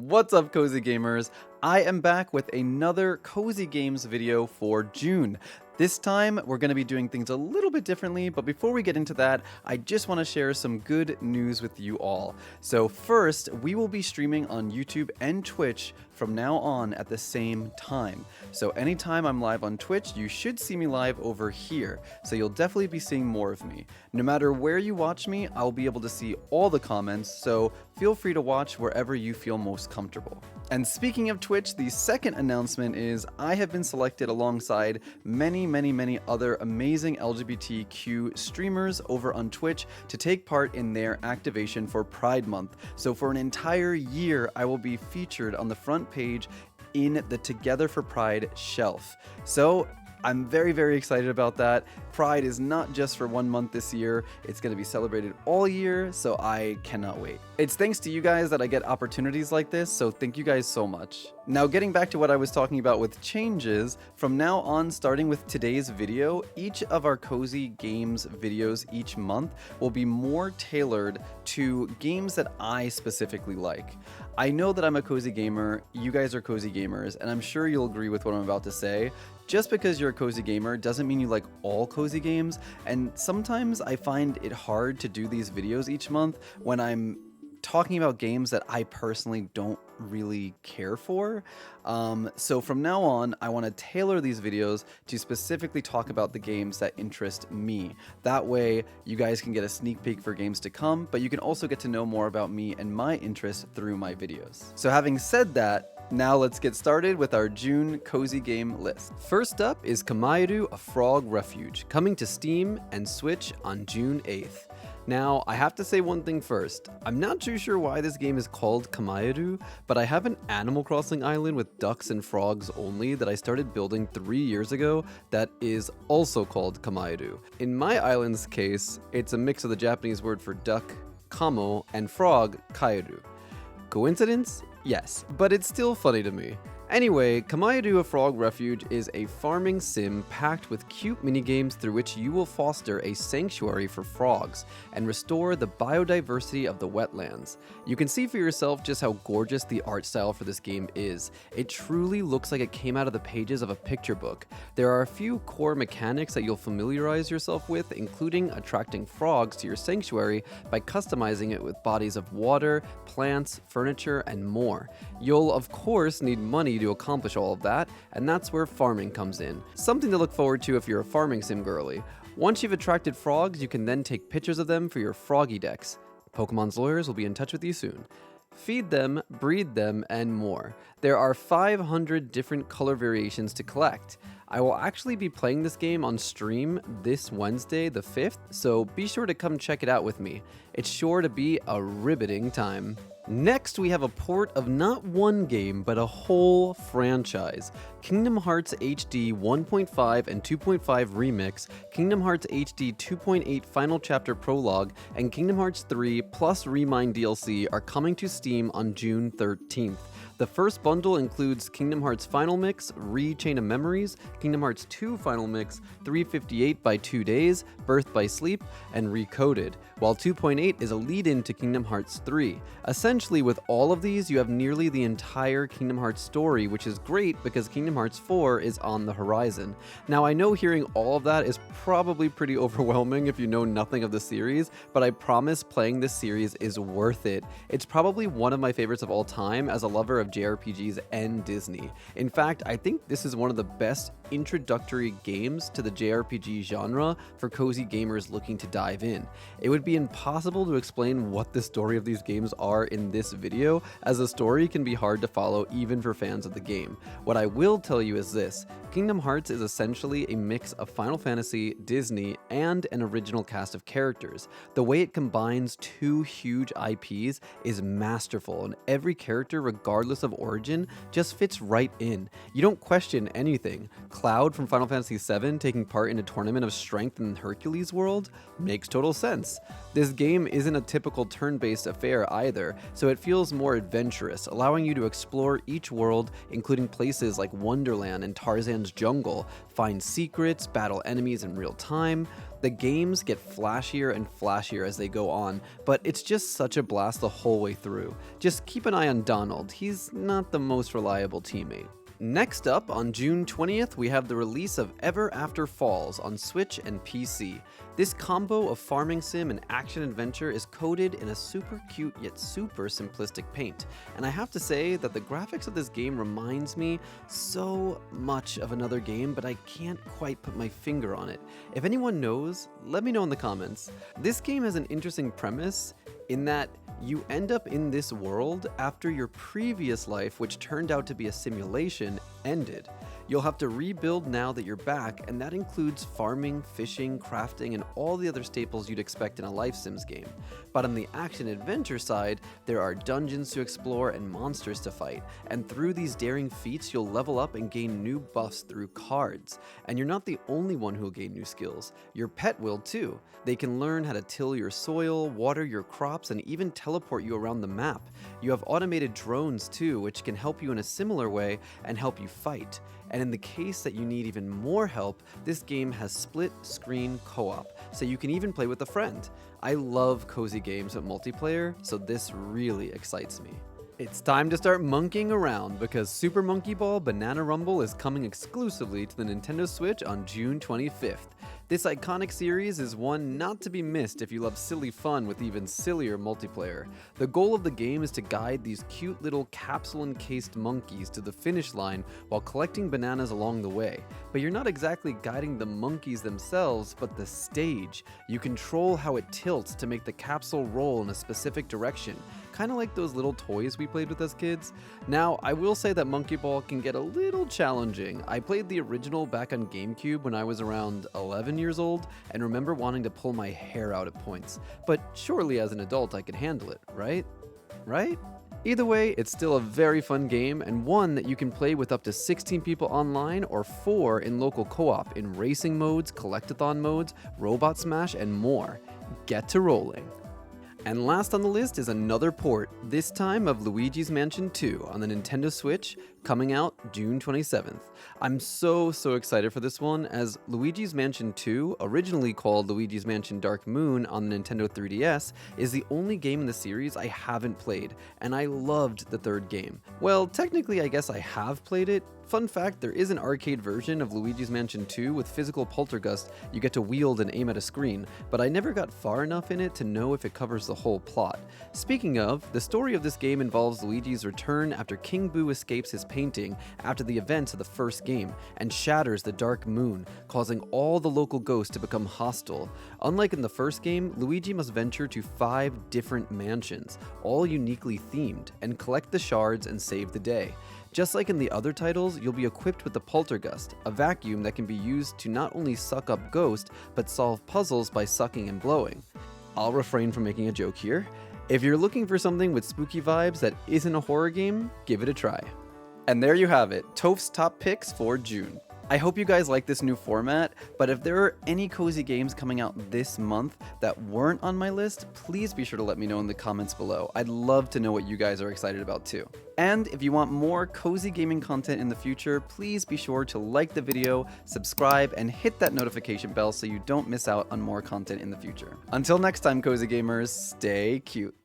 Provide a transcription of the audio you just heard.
What's up, Cozy Gamers? I am back with another Cozy Games video for June. This time, we're going to be doing things a little bit differently, but before we get into that, I just want to share some good news with you all. So first, we will be streaming on YouTube and Twitch from now on at the same time. So anytime I'm live on Twitch, you should see me live over here. So you'll definitely be seeing more of me. No matter where you watch me, I'll be able to see all the comments, so feel free to watch wherever you feel most comfortable. And speaking of Twitch, the second announcement is I have been selected alongside many other amazing LGBTQ streamers over on Twitch to take part in their activation for Pride Month. So for an entire year, I will be featured on the front page in the Together for Pride shelf. So I'm very excited about that. Pride is not just for 1 month this year, it's going to be celebrated all year, so I cannot wait. It's thanks to you guys that I get opportunities like this, so thank you guys so much. Now getting back to what I was talking about with changes, from now on, starting with today's video, each of our Cozy Games videos each month will be more tailored to games that I specifically like. I know that I'm a Cozy Gamer, you guys are Cozy Gamers, and I'm sure you'll agree with what I'm about to say. Just because you're a Cozy Gamer doesn't mean you like all Cozy games, and sometimes I find it hard to do these videos each month when I'm talking about games that I personally don't really care for. So from now on, I want to tailor these videos to specifically talk about the games that interest me. That way, you guys can get a sneak peek for games to come, but you can also get to know more about me and my interests through my videos. So having said that, now let's get started with our June Cozy Game list. First up is Kamairu: A Frog Refuge, coming to Steam and Switch on June 8th. Now, I have to say one thing first. I'm not too sure why this game is called Kamairu, but I have an Animal Crossing island with ducks and frogs only that I started building 3 years ago that is also called Kamairu. In my island's case, it's a mix of the Japanese word for duck, kamo, and frog, kairu. Coincidence? Yes, but it's still funny to me. Anyway, Kamairu: A Frog Refuge is a farming sim packed with cute minigames through which you will foster a sanctuary for frogs and restore the biodiversity of the wetlands. You can see for yourself just how gorgeous the art style for this game is. It truly looks like it came out of the pages of a picture book. There are a few core mechanics that you'll familiarize yourself with, including attracting frogs to your sanctuary by customizing it with bodies of water, plants, furniture, and more. You'll of course need money to accomplish all of that, and that's where farming comes in. Something to look forward to if you're a farming sim girly. Once you've attracted frogs, you can then take pictures of them for your froggy decks. Pokemon's lawyers will be in touch with you soon. Feed them, breed them, and more. There are 500 different color variations to collect. I will actually be playing this game on stream this Wednesday, the 5th, so be sure to come check it out with me. It's sure to be a riveting time. Next, we have a port of not one game, but a whole franchise. Kingdom Hearts HD 1.5 and 2.5 Remix, Kingdom Hearts HD 2.8 Final Chapter Prologue, and Kingdom Hearts 3 plus Remind DLC are coming to Steam on June 13th. The first bundle includes Kingdom Hearts Final Mix, Chain of Memories, Kingdom Hearts 2 Final Mix, 358 by 2 Days, Birth by Sleep, and Recoded, while 2.8 is a lead-in to Kingdom Hearts 3. Essentially, with all of these, you have nearly the entire Kingdom Hearts story, which is great because Kingdom Hearts 4 is on the horizon. Now, I know hearing all of that is probably pretty overwhelming if you know nothing of the series, but I promise playing this series is worth it. It's probably one of my favorites of all time as a lover of JRPGs and Disney. In fact, I think this is one of the best introductory games to the JRPG genre for cozy gamers looking to dive in. It would be impossible to explain what the story of these games are in this video, as the story can be hard to follow even for fans of the game. What I will tell you is this: Kingdom Hearts is essentially a mix of Final Fantasy, Disney, and an original cast of characters. The way it combines two huge IPs is masterful, and every character, regardless of origin, just fits right in. You don't question anything. Cloud from Final Fantasy VII taking part in a tournament of strength in Hercules world makes total sense. This game isn't a typical turn-based affair either, so it feels more adventurous, allowing you to explore each world, including places like Wonderland and Tarzan's jungle, find secrets, battle enemies in real time. The games get flashier and flashier as they go on, but it's just such a blast the whole way through. Just keep an eye on Donald, he's not the most reliable teammate. Next up, on June 20th, we have the release of Ever After Falls on Switch and PC. This combo of farming sim and action-adventure is coded in a super cute yet super simplistic paint, and I have to say that the graphics of this game reminds me so much of another game, but I can't quite put my finger on it. If anyone knows, let me know in the comments. This game has an interesting premise in that you end up in this world after your previous life, which turned out to be a simulation, ended. You'll have to rebuild now that you're back, and that includes farming, fishing, crafting, and all the other staples you'd expect in a life sims game. But on the action-adventure side, there are dungeons to explore and monsters to fight, and through these daring feats, you'll level up and gain new buffs through cards. And you're not the only one who'll gain new skills. Your pet will too. They can learn how to till your soil, water your crops, and even teleport you around the map. You have automated drones too, which can help you in a similar way and help you fight. And in the case that you need even more help, this game has split screen co-op, so you can even play with a friend. I love cozy games with multiplayer, so this really excites me. It's time to start monkeying around because Super Monkey Ball Banana Rumble is coming exclusively to the Nintendo Switch on June 25th. This iconic series is one not to be missed if you love silly fun with even sillier multiplayer. The goal of the game is to guide these cute little capsule-encased monkeys to the finish line while collecting bananas along the way. But you're not exactly guiding the monkeys themselves, but the stage. You control how it tilts to make the capsule roll in a specific direction, kind of like those little toys we played with as kids. Now, I will say that Monkey Ball can get a little challenging. I played the original back on GameCube when I was around 11 years old and remember wanting to pull my hair out at points. But surely as an adult I could handle it, right? Right? Either way, it's still a very fun game and one that you can play with up to 16 people online or 4 in local co-op in racing modes, collectathon modes, Robot Smash, and more. Get to rolling. And last on the list is another port, this time of Luigi's Mansion 2 on the Nintendo Switch, coming out June 27th. I'm so excited for this one, as Luigi's Mansion 2, originally called Luigi's Mansion Dark Moon on the Nintendo 3DS, is the only game in the series I haven't played, and I loved the third game. Well, technically I guess I have played it. Fun fact, there is an arcade version of Luigi's Mansion 2 with physical poltergust you get to wield and aim at a screen, but I never got far enough in it to know if it covers the whole plot. Speaking of, the story of this game involves Luigi's return after King Boo escapes his painting after the events of the first game and shatters the Dark Moon, causing all the local ghosts to become hostile. Unlike in the first game, Luigi must venture to 5 different mansions, all uniquely themed, and collect the shards and save the day. Just like in the other titles, you'll be equipped with the Poltergust, a vacuum that can be used to not only suck up ghosts, but solve puzzles by sucking and blowing. I'll refrain from making a joke here. If you're looking for something with spooky vibes that isn't a horror game, give it a try. And there you have it, Toph's top picks for June. I hope you guys like this new format, but if there are any cozy games coming out this month that weren't on my list, please be sure to let me know in the comments below. I'd love to know what you guys are excited about too. And if you want more cozy gaming content in the future, please be sure to like the video, subscribe, and hit that notification bell so you don't miss out on more content in the future. Until next time, cozy gamers, stay cute.